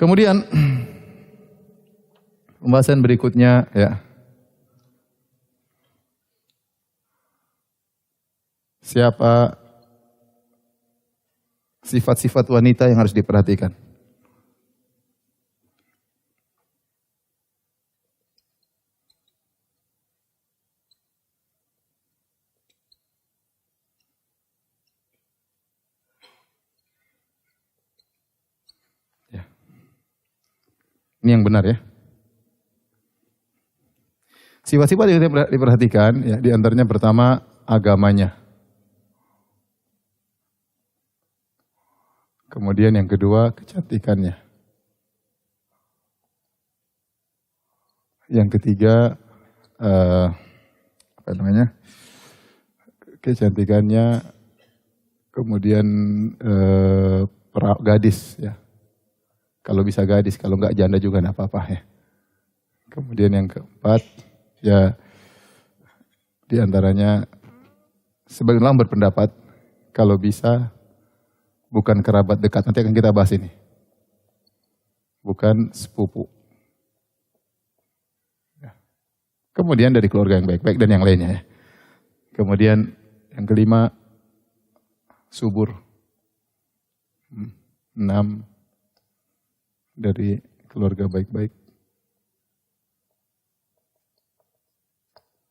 Kemudian pembahasan berikutnya ya. Siapa sifat-sifat wanita yang harus diperhatikan? Ya. Ini yang benar ya. Sifat-sifat yang diperhatikan ya, di antaranya pertama agamanya. Kemudian yang kedua kecantikannya. Yang ketiga kecantikannya. Kemudian gadis ya. Kalau bisa gadis, kalau enggak janda juga enggak apa-apa ya. Kemudian yang keempat ya, di antaranya sebagian orang berpendapat kalau bisa bukan kerabat dekat, nanti akan kita bahas ini. Bukan sepupu. Ya. Kemudian dari keluarga yang baik-baik dan yang lainnya ya. Kemudian yang kelima, subur. 6, dari keluarga baik-baik.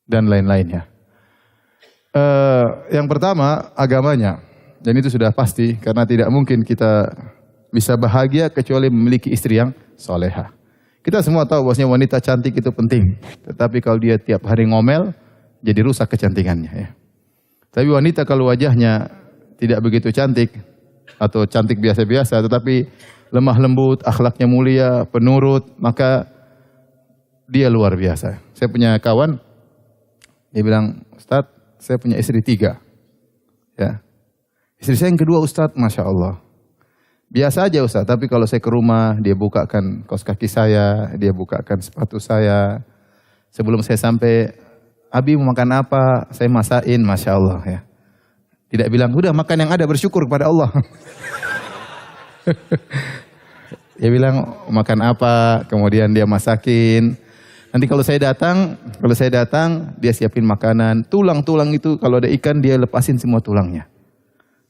Dan lain-lainnya. Yang pertama, agamanya. Dan itu sudah pasti, karena tidak mungkin kita bisa bahagia kecuali memiliki istri yang soleha. Kita semua tahu bahwasanya wanita cantik itu penting. Tetapi kalau dia tiap hari ngomel, jadi rusak kecantikannya. Ya. Tapi wanita kalau wajahnya tidak begitu cantik, atau cantik biasa-biasa, tetapi lemah lembut, akhlaknya mulia, penurut, maka dia luar biasa. Saya punya kawan, dia bilang, Ustadz, saya punya istri 3. Ya. Istri saya yang kedua Ustadz, Masya Allah. Biasa aja Ustadz, tapi kalau saya ke rumah, dia bukakan kaos kaki saya, dia bukakan sepatu saya. Sebelum saya sampai, Abi mau makan apa? Saya masain, Masya Allah ya. Tidak bilang, udah makan yang ada, bersyukur kepada Allah. Dia bilang, makan apa? Kemudian dia masakin. Nanti kalau saya datang, dia siapin makanan. Tulang-tulang itu, kalau ada ikan, dia lepasin semua tulangnya.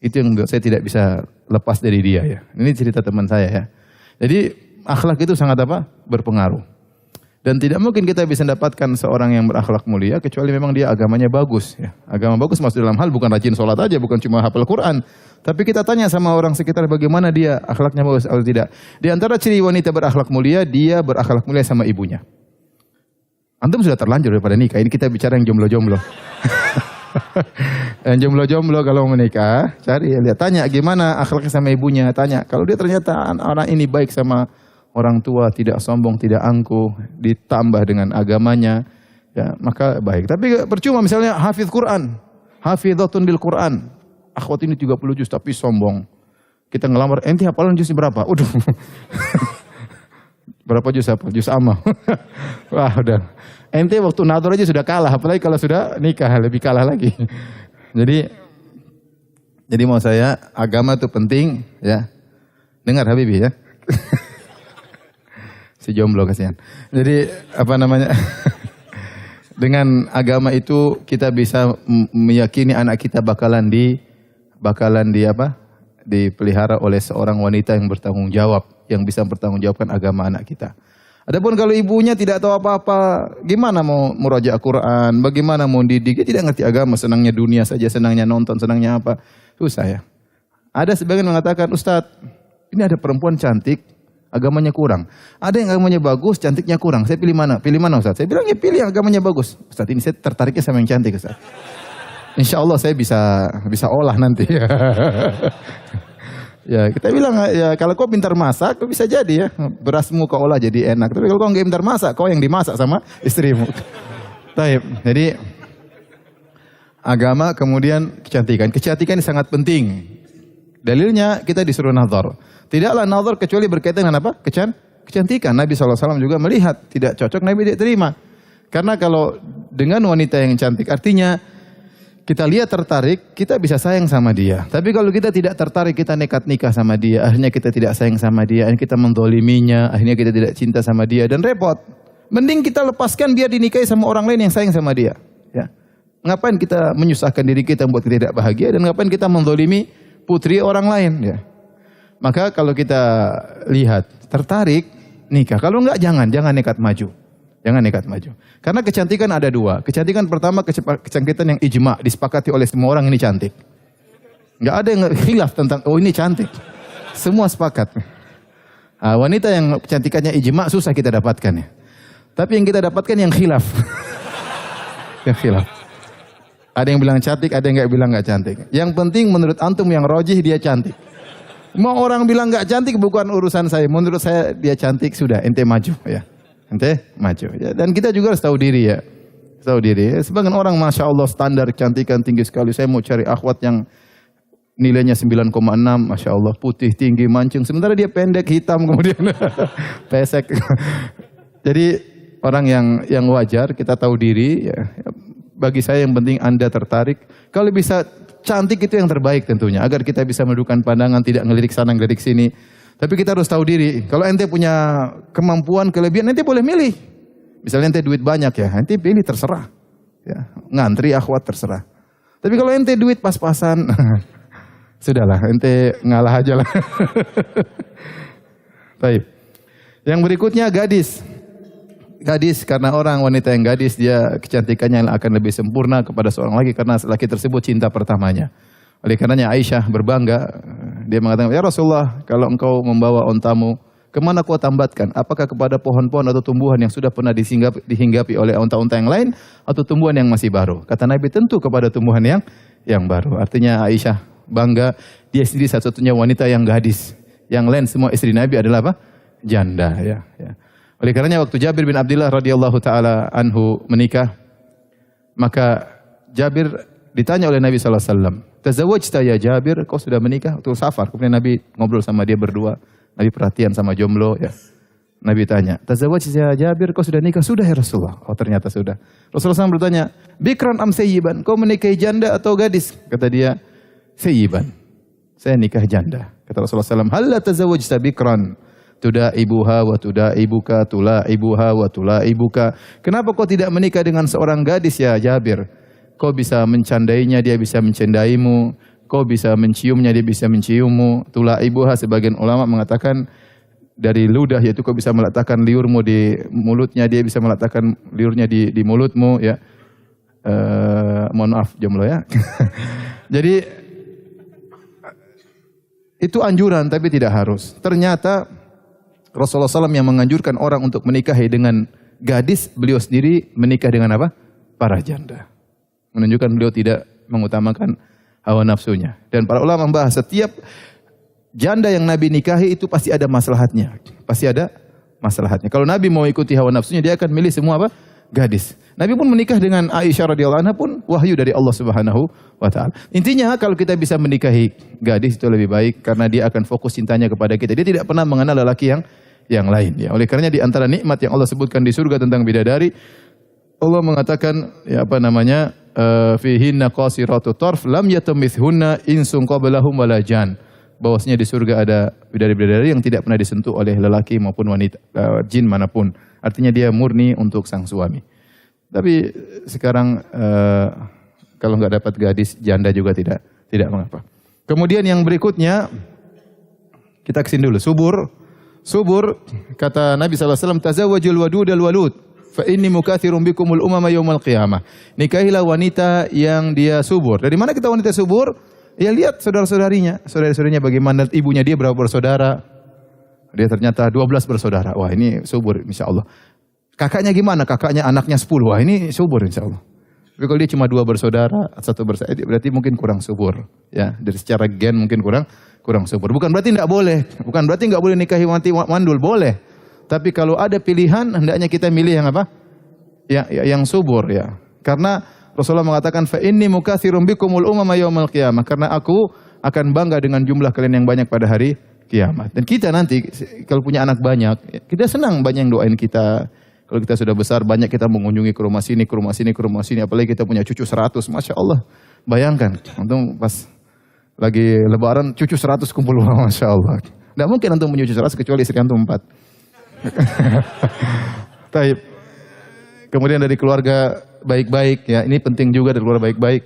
Itu yang saya tidak bisa lepas dari dia ya. Ini cerita teman saya ya. Jadi akhlak itu sangat berpengaruh. Dan tidak mungkin kita bisa mendapatkan seorang yang berakhlak mulia kecuali memang dia agamanya bagus ya. Agama bagus maksud dalam hal bukan rajin sholat aja, bukan cuma hafal Quran. Tapi kita tanya sama orang sekitar bagaimana dia akhlaknya bagus atau tidak. Di antara ciri wanita berakhlak mulia, dia berakhlak mulia sama ibunya. Antum sudah terlanjur daripada nikah. Ini kita bicara yang jomblo-jomblo. Yang jomblo-jomblo kalau menikah, cari lihat, tanya gimana akhlaknya sama ibunya, tanya. Kalau dia ternyata orang ini baik sama orang tua, tidak sombong, tidak angkuh, ditambah dengan agamanya, ya maka baik. Tapi percuma misalnya hafiz Quran, hafizatun bil Quran, akhwat ini 30 juz tapi sombong. Kita ngelamar, ente hafalan juz berapa? Udah. Berapa juz apa? Juz amma. Wah udah. Ente waktu nador aja sudah kalah, apalagi kalau sudah nikah lebih kalah lagi. Jadi mau saya, agama itu penting ya. Dengar Habibi ya. Si jomblo kasihan. Jadi dengan agama itu kita bisa meyakini anak kita bakalan dipelihara oleh seorang wanita yang bertanggung jawab, yang bisa mempertanggungjawabkan agama anak kita. Adapun kalau ibunya tidak tahu apa-apa, gimana mau murajaah Quran, bagaimana mau didik, dia tidak ngerti agama, senangnya dunia saja, senangnya nonton, senangnya apa, susah ya. Ada sebagian mengatakan, Ustadz, ini ada perempuan cantik, agamanya kurang. Ada yang agamanya bagus, cantiknya kurang. Saya pilih mana? Pilih mana Ustadz? Saya bilang, ya pilih yang agamanya bagus. Ustadz, ini saya tertariknya sama yang cantik Ustadz. Insya Allah saya bisa olah nanti. Ya kita bilang ya kalau kau pintar masak kau bisa jadi ya berasmu kau olah jadi enak. Tapi kalau kau nggak pintar masak kau yang dimasak sama istrimu. Taib. Jadi agama kemudian kecantikan. Kecantikan ini sangat penting. Dalilnya kita disuruh nazar. Tidaklah nazar kecuali berkaitan dengan apa? Kecantikan. Nabi SAW juga melihat tidak cocok Nabi tidak terima. Karena kalau dengan wanita yang cantik artinya kita lihat tertarik, kita bisa sayang sama dia. Tapi kalau kita tidak tertarik, kita nekat nikah sama dia, akhirnya kita tidak sayang sama dia, akhirnya kita mendoliminya, akhirnya kita tidak cinta sama dia, dan repot. Mending kita lepaskan biar dinikahi sama orang lain yang sayang sama dia. Ya. Ngapain kita menyusahkan diri kita membuat kita tidak bahagia, dan ngapain kita mendolimi putri orang lain. Ya. Maka kalau kita lihat tertarik, nikah. Kalau enggak, jangan nekat maju. Jangan nekat maju. Karena kecantikan ada dua. Kecantikan pertama, kecantikan yang ijma, disepakati oleh semua orang ini cantik. Enggak ada yang khilaf tentang, oh ini cantik. Semua sepakat. Nah, wanita yang kecantikannya ijma susah kita dapatkan ya. Tapi yang kita dapatkan yang khilaf. Yang khilaf. Ada yang bilang cantik, ada yang enggak bilang enggak cantik. Yang penting menurut antum yang rojih dia cantik. Mau orang bilang enggak cantik bukan urusan saya. Menurut saya dia cantik, sudah ente maju ya. Ente maju. Ya. Dan kita juga harus tahu diri ya. Tahu diri. Sebagian orang Masya Allah standar kecantikan tinggi sekali. Saya mau cari akhwat yang nilainya 9,6. Masya Allah putih, tinggi, mancung. Sementara dia pendek, hitam kemudian pesek. Jadi orang yang wajar, kita tahu diri. Ya. Bagi saya yang penting Anda tertarik. Kalau bisa cantik itu yang terbaik tentunya. Agar kita bisa menundukkan pandangan, tidak ngelirik sana, ngelirik sini. Tapi kita harus tahu diri. Kalau ente punya kemampuan, kelebihan, ente boleh milih. Misalnya ente duit banyak ya, ente pilih terserah. Ya, ngantri akhwat terserah. Tapi kalau ente duit pas-pasan, sudahlah, ente ngalah aja lah. Baik. Yang berikutnya gadis. Gadis, karena orang wanita yang gadis, dia kecantikannya akan lebih sempurna kepada seorang laki, karena laki tersebut cinta pertamanya. Oleh karenanya Aisyah berbangga, dia mengatakan, ya Rasulullah, kalau engkau membawa ontamu, kemana kau tambatkan? Apakah kepada pohon-pohon atau tumbuhan yang sudah pernah dihinggapi oleh onta-onta yang lain, atau tumbuhan yang masih baru? Kata Nabi, tentu kepada tumbuhan yang baru. Artinya Aisyah bangga, dia sendiri satu-satunya wanita yang gadis. Yang lain semua istri Nabi adalah apa? Janda. Ya. Oleh karenanya waktu Jabir bin Abdullah radhiyallahu taala anhu menikah, maka Jabir ditanya oleh Nabi sallallahu alaihi wasallam, "Tazawwajta ya Jabir?" Kau sudah menikah? Waktu safar. Kemudian Nabi ngobrol sama dia berdua. Nabi perhatian sama jomblo ya. Nabi tanya, "Tazawwajta ya Jabir? Kau sudah nikah?" "Sudah ya Rasulullah." Oh, ternyata sudah. Rasulullah SAW bertanya, "Bikran am sayyiban?" Kau menikahi janda atau gadis? Kata dia, "Sayyiban." Saya nikah janda. Kata Rasulullah SAW, "Halla tazawwajta bikran? Tudaibuha wa tudaibuka, tulaibuha wa tulaibuka." Kenapa kau tidak menikah dengan seorang gadis ya Jabir? Kau bisa mencandainya, dia bisa mencandaimu. Kau bisa menciumnya, dia bisa menciummu. Tulaibuha, sebagian ulama mengatakan dari ludah, yaitu kau bisa meletakkan liurmu di mulutnya, dia bisa meletakkan liurnya di mulutmu ya. Mohon maaf jomblo ya. Jadi itu anjuran tapi tidak harus. Ternyata Rasulullah SAW yang menganjurkan orang untuk menikahi dengan gadis, beliau sendiri menikah dengan apa? Para janda. Menunjukkan beliau tidak mengutamakan hawa nafsunya. Dan para ulama membahas setiap janda yang Nabi nikahi itu pasti ada maslahatnya. Pasti ada maslahatnya. Kalau Nabi mau ikuti hawa nafsunya, dia akan milih semua apa? Gadis. Nabi pun menikah dengan Aisyah radhiyallahu anha pun wahyu dari Allah Subhanahu wa taala. Intinya kalau kita bisa menikahi gadis itu lebih baik karena dia akan fokus cintanya kepada kita. Dia tidak pernah mengenal lelaki yang lain ya. Oleh karenanya di antara nikmat yang Allah sebutkan di surga tentang bidadari, Allah mengatakan ya apa namanya? Fihinna qasiratut tarf lam yatamithunna insun qablahum wala jan. Bahwasanya di surga ada bidadari-bidadari yang tidak pernah disentuh oleh lelaki maupun wanita, jin manapun. Artinya dia murni untuk sang suami. Tapi sekarang kalau nggak dapat gadis, janda juga tidak mengapa. Kemudian yang berikutnya kita kesini dulu. Subur kata Nabi SAW, tazawwajul wadudal walud fa inni mukatsirun bikumul umama yaumal qiyamah. Nikahilah wanita yang dia subur. Dari mana kita wanita subur? Ya lihat saudara-saudarinya bagaimana, ibunya dia berapa bersaudara. Dia ternyata 12 bersaudara. Wah, ini subur insyaallah. Kakaknya gimana? Kakaknya anaknya 10. Wah, ini subur insyaallah. Tapi kalau dia cuma 2 bersaudara, 1 bersaudara, berarti mungkin kurang subur, ya. Dari secara gen mungkin kurang subur. Bukan berarti enggak boleh. Bukan berarti enggak boleh nikahi wanita mandul, boleh. Tapi kalau ada pilihan, hendaknya kita milih yang apa? Yang subur ya. Karena Rasulullah mengatakan fa inni mukatsirun bikumul umama yaumal qiyamah. Karena aku akan bangga dengan jumlah kalian yang banyak pada hari kiamat. Dan kita nanti kalau punya anak banyak, kita senang banyak yang doain kita. Kalau kita sudah besar, banyak kita mengunjungi ke rumah sini, apalagi kita punya cucu 100, Masya Allah. Bayangkan, antum pas lagi lebaran cucu 100 kumpul, Masya Allah. Tidak mungkin antum menyuci 100 kecuali istri antum 4. Taib. Kemudian dari keluarga baik-baik, ya ini penting juga dari keluarga baik-baik.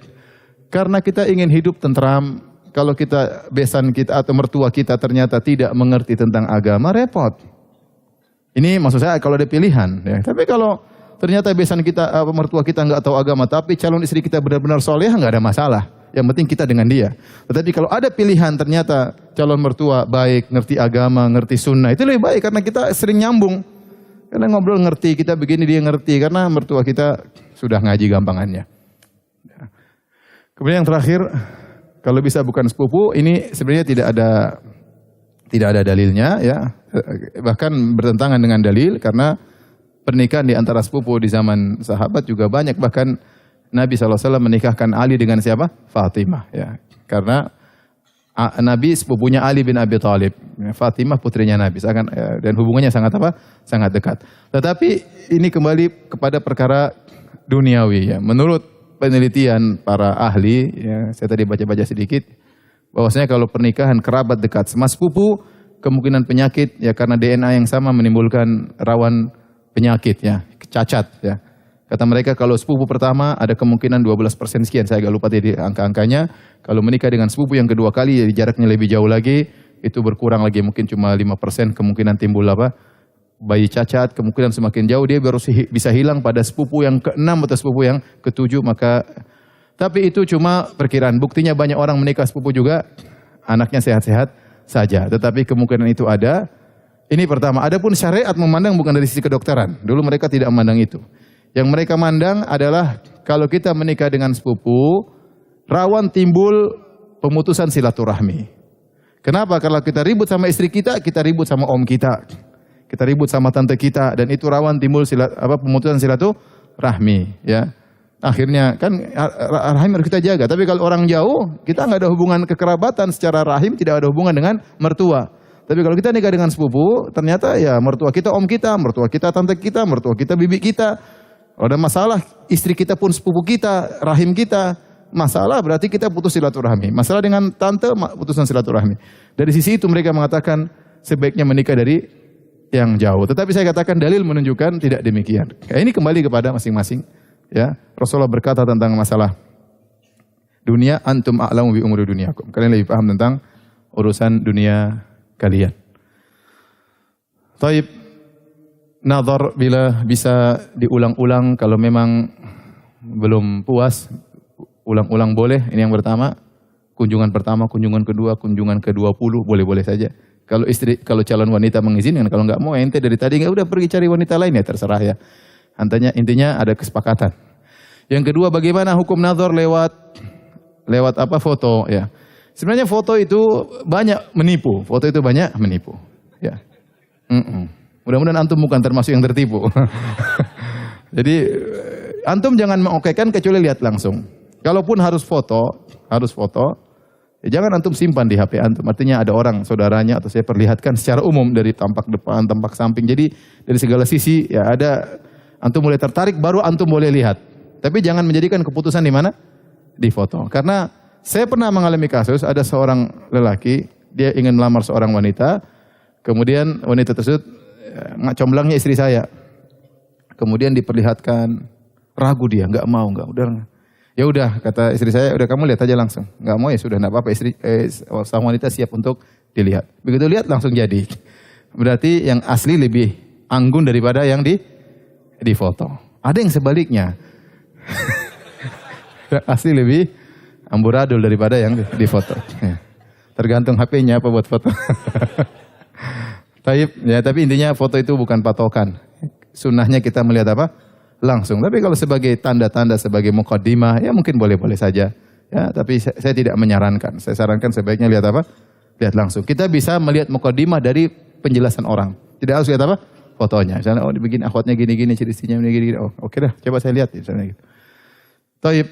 Karena kita ingin hidup tentram. Kalau kita besan kita atau mertua kita ternyata tidak mengerti tentang agama, repot. Ini maksud saya kalau ada pilihan. Ya. Tapi kalau ternyata besan kita, mertua kita nggak tahu agama, tapi calon istri kita benar-benar soleh, nggak ada masalah. Yang penting kita dengan dia. Tetapi kalau ada pilihan ternyata calon mertua baik, ngerti agama, ngerti sunnah, itu lebih baik karena kita sering nyambung. Karena ngobrol ngerti, kita begini dia ngerti karena mertua kita sudah ngaji gampangannya. Ya. Kemudian yang terakhir, kalau bisa bukan sepupu, ini sebenarnya tidak ada dalilnya, ya. Bahkan bertentangan dengan dalil karena pernikahan di antara sepupu di zaman sahabat juga banyak. Bahkan Nabi SAW menikahkan Ali dengan siapa? Fatimah. Ya. Karena Nabi sepupunya Ali bin Abi Thalib. Fatimah putrinya Nabi. Dan hubungannya sangat apa? Sangat dekat. Tetapi ini kembali kepada perkara duniawi. Ya. Menurut penelitian para ahli, ya, saya tadi baca-baca sedikit, bahwasanya kalau pernikahan kerabat dekat sama sepupu, kemungkinan penyakit ya karena DNA yang sama menimbulkan rawan penyakit, ya, cacat, ya. Kata mereka kalau sepupu pertama ada kemungkinan 12% sekian, saya agak lupa tadi angka-angkanya. Kalau menikah dengan sepupu yang kedua kali, jadi jaraknya lebih jauh lagi, itu berkurang lagi mungkin cuma 5% kemungkinan timbul apa? Bayi cacat, kemungkinan semakin jauh dia baru bisa hilang pada sepupu yang ke-6 atau sepupu yang ke-7, maka tapi itu cuma perkiraan. Buktinya banyak orang menikah sepupu juga anaknya sehat-sehat saja, tetapi kemungkinan itu ada. Ini pertama. Adapun syariat memandang bukan dari sisi kedokteran. Dulu mereka tidak memandang itu. Yang mereka mandang adalah kalau kita menikah dengan sepupu, rawan timbul pemutusan silaturahmi. Kenapa? Kalau kita ribut sama istri kita, kita ribut sama om kita. Kita ribut sama tante kita dan itu rawan timbul pemutusan silaturahmi, ya. Akhirnya kan rahim harus kita jaga. Tapi kalau orang jauh, kita nggak ada hubungan kekerabatan secara rahim, tidak ada hubungan dengan mertua. Tapi kalau kita nikah dengan sepupu, ternyata ya mertua kita om kita, mertua kita tante kita, mertua kita bibi kita. Kalau ada masalah, istri kita pun sepupu kita, rahim kita. Masalah berarti kita putus silaturahmi. Masalah dengan tante, putusan silaturahmi. Dari sisi itu mereka mengatakan sebaiknya menikah dari yang jauh. Tetapi saya katakan dalil menunjukkan tidak demikian. Ini kembali kepada masing-masing. Ya, Rasulullah berkata tentang masalah dunia, antum a'lamu bi umuri dunyakum. Kalian lebih paham tentang urusan dunia kalian. Taib, nazar bila bisa diulang-ulang, kalau memang belum puas, ulang-ulang boleh. Ini yang pertama. Kunjungan pertama, kunjungan kedua, kunjungan ke-20 boleh-boleh saja. Kalau calon wanita mengizinkan, kalau nggak mau ente dari tadi nggak udah pergi cari wanita lain, ya terserah, ya. Intinya ada kesepakatan. Yang kedua, bagaimana hukum nazar lewat apa? Foto, ya. Sebenarnya foto itu banyak menipu. Foto itu banyak menipu, ya. Mudah-mudahan antum bukan termasuk yang tertipu. Jadi antum jangan mengokekan kecuali lihat langsung. Kalaupun harus foto, ya jangan antum simpan di HP antum. Artinya ada orang saudaranya atau saya perlihatkan secara umum dari tampak depan, tampak samping. Jadi dari segala sisi ya ada, antum mulai tertarik baru antum boleh lihat. Tapi jangan menjadikan keputusan di mana? Di foto. Karena saya pernah mengalami kasus ada seorang lelaki, dia ingin melamar seorang wanita. Kemudian wanita tersebut comblangnya istri saya. Kemudian diperlihatkan, ragu dia, enggak mau, udah. Ya udah, kata istri saya, udah kamu lihat aja langsung. Enggak mau ya sudah, enggak apa-apa, sang wanita siap untuk dilihat. Begitu lihat langsung jadi. Berarti yang asli lebih anggun daripada yang di foto. Ada yang sebaliknya. Asli lebih amburadul daripada yang di foto. Tergantung HP-nya apa buat foto. Tapi intinya foto itu bukan patokan. Sunnahnya kita melihat apa? Langsung. Tapi kalau sebagai tanda-tanda, sebagai muqaddimah, ya mungkin boleh-boleh saja. Ya, tapi saya tidak menyarankan. Saya sarankan sebaiknya lihat apa? Lihat langsung. Kita bisa melihat muqaddimah dari penjelasan orang. Tidak harus lihat apa? Fotonya. Misalnya, oh begini, akhwatnya gini-gini, ciri-cirinya gini-gini. Oh, oke dah, coba saya lihat. Misalnya gitu. Taib.